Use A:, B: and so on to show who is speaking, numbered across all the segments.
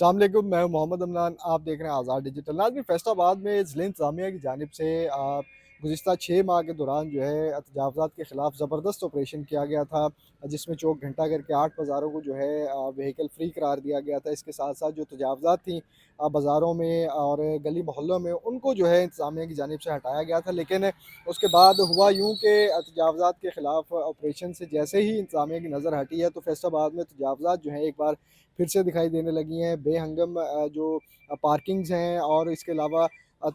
A: अस्सलाम वालेकुम, मैं हूं मोहम्मद अमनान। आप देख रहे हैं आज़ाद डिजिटल। नाज़रीन, फैसलाबाद में ज़िला इंतज़ामिया की जानिब से गुज़िश्ता 6 माह के दौरान जो है तजावज़ात के ख़िलाफ़ ज़बरदस्त ऑपरेशन किया गया था, जिसमें चौक घंटा करके 8 बाज़ारों को जो है व्हीकल फ्री करार दिया गया था। इसके साथ साथ जो तजावज़ात थी बाज़ारों में और गली मोहल्लों में, उनको जो है इंतज़ामिया की जानिब से हटाया गया था। लेकिन उसके बाद हुआ यूँ कि तजावज़ात के ख़िलाफ़ ऑपरेशन से जैसे ही इंतज़ामिया की नज़र हटी है, तो फैसलाबाद में तजावज़ात जो हैं एक बार फिर से दिखाई देने लगी हैं। बेहंगम जो पार्किंग्स हैं और इसके अलावा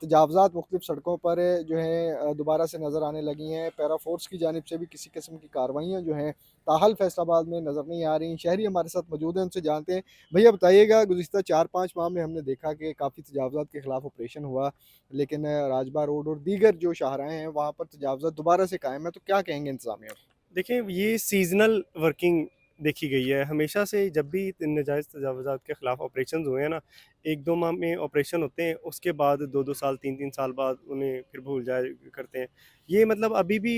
A: तजावज़ात मुख्तलिफ़ सड़कों पर जो है दोबारा से नज़र आने लगी हैं। पैरा फ़ोर्स की जानिब से भी किसी किस्म की कार्रवाइयाँ जो हैं ताहल फैसलाबाद में नज़र नहीं आ रही। शहरी हमारे साथ मौजूद हैं, उनसे जानते हैं। भैया बताइएगा, गुज़िश्ता 4-5 माह में हमने देखा कि काफ़ी तजावज़ात के ख़िलाफ़ ऑपरेशन हुआ, लेकिन राजबा रोड और दीगर जो शाहराएँ हैं वहाँ पर तजावज़ात दोबारा से कायम है, तो क्या कहेंगे इंतज़ामिया को?
B: देखिए, ये सीज़नल वर्किंग देखी गई है। हमेशा से जब भी नाजायज़ तजावुज़ात के ख़िलाफ़ ऑपरेशंस हुए हैं ना, 1-2 माह में ऑपरेशन होते हैं, उसके बाद 2-2 साल, 3-3 साल बाद उन्हें फिर भूल जाया करते हैं। ये मतलब अभी भी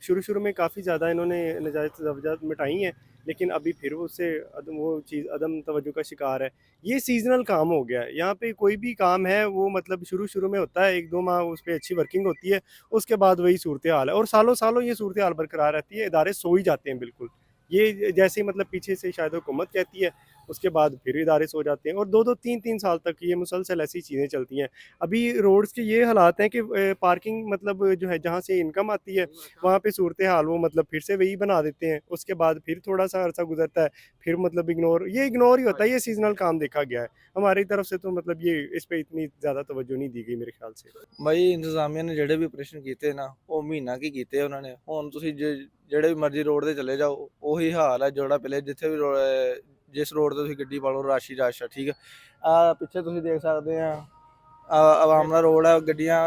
B: शुरू-शुरू में काफ़ी ज़्यादा इन्होंने नाजायज़ तजावुज़ात मिटाई हैं, लेकिन अभी फिर उससे वो चीज़ अदम तवज्जो का शिकार है। ये सीज़नल काम हो गया है। यहाँ पे कोई भी काम है, वो मतलब शुरू-शुरू में होता है, 1-2 माह उस पे अच्छी वर्किंग होती है, उसके बाद वही सूरत-ए-हाल है और सालों-सालों ये सूरत-ए-हाल बरकरार रहती है, इदारे सो ही जाते हैं बिल्कुल। ये जैसे ही मतलब पीछे से शायद हुकूमत कहती है, उसके बाद फिर इदारे सो जाते हैं और 2-2 3-3 साल तक ये मुसलसल ऐसी चीज़ें चलती हैं। अभी रोड्स के ये हालात हैं कि पार्किंग मतलब जो है जहाँ से इनकम आती है, वहाँ पे सूरत-ए-हाल वो मतलब फिर से वही बना देते हैं। उसके बाद फिर थोड़ा-सा अरसा गुज़रता है, फिर मतलब इग्नोर ही होता है, ये सीज़नल काम देखा गया है। हमारी तरफ से तो मतलब ये इस पे इतनी ज़्यादा तवज्जो नहीं दी गई मेरे ख़्याल से।
A: ਬਈ ਇੰਤਜ਼ਾਮੀਆ ਨੇ ਜਿਹੜੇ ਵੀ ਆਪਰੇਸ਼ਨ ਕੀਤੇ ਨਾ, ਉਹ ਮਹੀਨਾ ਕੀ ਕੀਤੇ ਉਹਨਾਂ ਨੇ। ਹੁਣ ਤੁਸੀਂ ਜਿਹੜੇ ਵੀ ਮਰਜ਼ੀ ਰੋਡ ਤੇ ਚਲੇ ਜਾਓ, ਉਹੀ ਹਾਲ ਹੈ ਜਿਹੜਾ ਪਹਿਲੇ ਜਿੱਥੇ ਵੀ ਜਿਸ ਰੋਡ ਤੇ ਤੁਸੀਂ ਗੱਡੀ ਪਾ ਲਓ, ਰਸ਼ ਹੀ ਰਸ਼ ਆ, ਠੀਕ ਹੈ। ਪਿੱਛੇ ਤੁਸੀਂ ਦੇਖ ਸਕਦੇ ਆ, ਆਵਾਮ ਦਾ ਰੋਡ ਹੈ, ਗੱਡੀਆਂ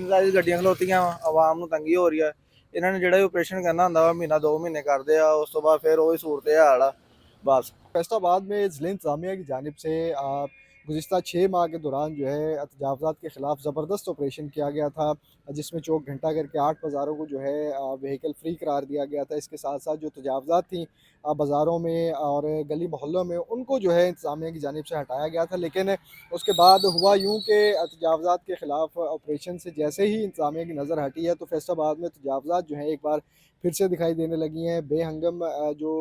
A: ਸਾਰੀ ਗੱਡੀਆਂ ਖਲੋਤੀਆਂ ਵਾ, ਆਵਾਮ ਨੂੰ ਤੰਗੀ ਹੋ ਰਹੀ ਹੈ। ਇਹਨਾਂ ਨੇ ਜਿਹੜਾ ਵੀ ਆਪਰੇਸ਼ਨ ਕਰਨਾ ਹੁੰਦਾ ਵਾ, ਮਹੀਨਾ 2 ਮਹੀਨੇ ਕਰਦੇ ਆ, ਉਸ ਤੋਂ ਬਾਅਦ ਫਿਰ ਉਹੀ सूरत हाल आ बस। फैसलाबाद में ज़िला इंतज़ामिया की जानिब से गुज़िश्ता 6 माह के दौरान जो है तजावज़ात के ख़िलाफ़ ज़बरदस्त ऑपरेशन किया गया था, जिसमें चौक घंटा करके 8 बाज़ारों को जो है व्हीकल फ्री करार दिया गया था। इसके साथ साथ जो तजावज़ात थी बाज़ारों में और गली मोहल्लों में, उनको जो है इंतज़ामिया की जानिब से हटाया गया था। लेकिन उसके बाद हुआ यूँ कि तजावज़ात के ख़िलाफ़ ऑपरेशन से जैसे ही इंतज़ामिया की नज़र हटी है, तो फैसलाबाद में तजावज़ात जो हैं एक बार फिर से दिखाई देने लगी हैं। बेहंगम जो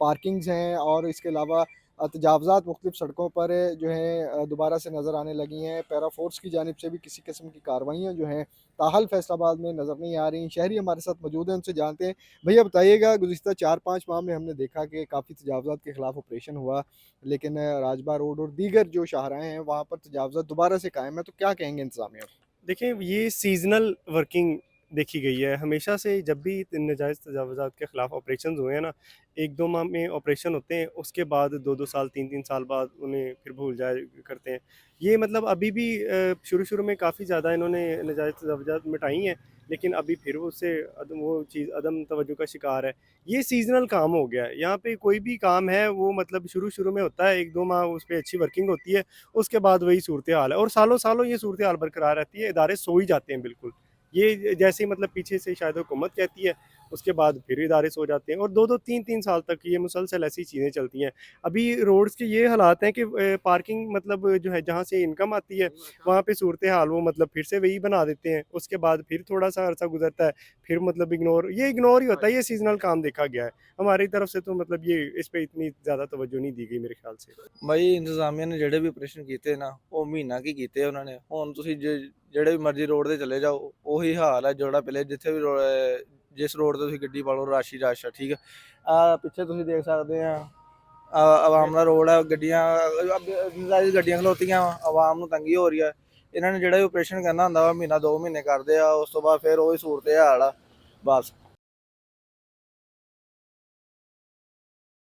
A: पार्किंग्स हैं और इसके अलावा तजावज़ात मुख्तलिफ़ सड़कों पर जो है दोबारा से नज़र आने लगी हैं। पैरा फ़ोर्स की जानिब से भी किसी किस्म की कार्रवाइयाँ जो हैं ताहल फैसलाबाद में नज़र नहीं आ रही। शहरी हमारे साथ मौजूद हैं, उनसे जानते हैं। भैया बताइएगा, गुज़िश्ता 4-5 माह में हमने देखा कि काफ़ी तजावज़ात के ख़िलाफ़ ऑपरेशन हुआ, लेकिन राजबा रोड और दीगर जो शाहराएँ हैं वहाँ पर तजावज़ात दोबारा से कायम है, तो क्या कहेंगे इंतज़ामिया को?
B: देखिए, ये सीज़नल वर्किंग देखी गई है। हमेशा से जब भी नाजायज़ तजावुज़ात के ख़िलाफ़ ऑपरेशंस हुए हैं ना, 1-2 माह में ऑपरेशन होते हैं, उसके बाद 2-2 साल, 3-3 साल बाद उन्हें फिर भूल जाया करते हैं। ये मतलब अभी भी शुरू-शुरू में काफ़ी ज़्यादा इन्होंने नाजायज़ तजावुज़ात मिटाई हैं, लेकिन अभी फिर उससे वो चीज़ अदम तवज्जो का शिकार है। ये सीज़नल काम हो गया है। यहाँ पे कोई भी काम है, वो मतलब शुरू-शुरू में होता है, 1-2 माह उस पे अच्छी वर्किंग होती है, उसके बाद वही सूरत-ए-हाल है और सालों-सालों ये सूरत-ए-हाल बरकरार रहती है, इदारे सो ही जाते हैं बिल्कुल। ये जैसे ही मतलब पीछे से शायद हुकूमत कहती है, उसके बाद फिर इदारे सो जाते हैं और 2-2 3-3 साल तक ये मुसलसल ऐसी चीज़ें चलती हैं। अभी रोड्स के ये हालात हैं कि पार्किंग मतलब जो है जहाँ से इनकम आती है, वहाँ पे सूरत-ए-हाल वो मतलब फिर से वही बना देते हैं। उसके बाद फिर थोड़ा-सा अरसा गुज़रता है, फिर मतलब इग्नोर ही होता है, ये सीज़नल काम देखा गया है। हमारी तरफ से तो मतलब ये इस पे इतनी ज़्यादा तवज्जो नहीं दी गई मेरे ख़्याल से।
A: ਬਈ ਇੰਤਜ਼ਾਮੀਆ ਨੇ ਜਿਹੜੇ ਵੀ ਆਪਰੇਸ਼ਨ ਕੀਤੇ ਨਾ, ਉਹ ਮਹੀਨਾ ਕੀ ਕੀਤੇ ਉਹਨਾਂ ਨੇ। ਹੁਣ ਤੁਸੀਂ ਜਿਹੜੇ ਵੀ ਮਰਜ਼ੀ ਰੋਡ ਤੇ ਚਲੇ ਜਾਓ, ਉਹੀ ਹਾਲ ਹੈ ਜਿਹੜਾ ਪਹਿਲੇ ਜਿੱਥੇ ਵੀ ਜਿਸ ਰੋਡ ਤੇ ਤੁਸੀਂ ਗੱਡੀ ਪਾ ਲਓ, ਰਸ਼ ਹੀ ਰਸ਼ ਆ, ਠੀਕ ਹੈ। ਪਿੱਛੇ ਤੁਸੀਂ ਦੇਖ ਸਕਦੇ ਆ, ਆਵਾਮ ਦਾ ਰੋਡ ਹੈ, ਸਾਰੀ ਗੱਡੀਆਂ ਖਲੋਤੀਆਂ ਵਾ, ਆਵਾਮ ਨੂੰ ਤੰਗੀ ਹੋ ਰਹੀ ਹੈ। ਇਹਨਾਂ ਨੇ ਜਿਹੜਾ ਵੀ ਆਪਰੇਸ਼ਨ ਕਰਨਾ ਹੁੰਦਾ ਵਾ, ਮਹੀਨਾ 2 ਮਹੀਨੇ ਕਰਦੇ ਆ, ਉਸ ਤੋਂ ਬਾਅਦ ਫਿਰ ਉਹੀ सूरत हाल आ बस।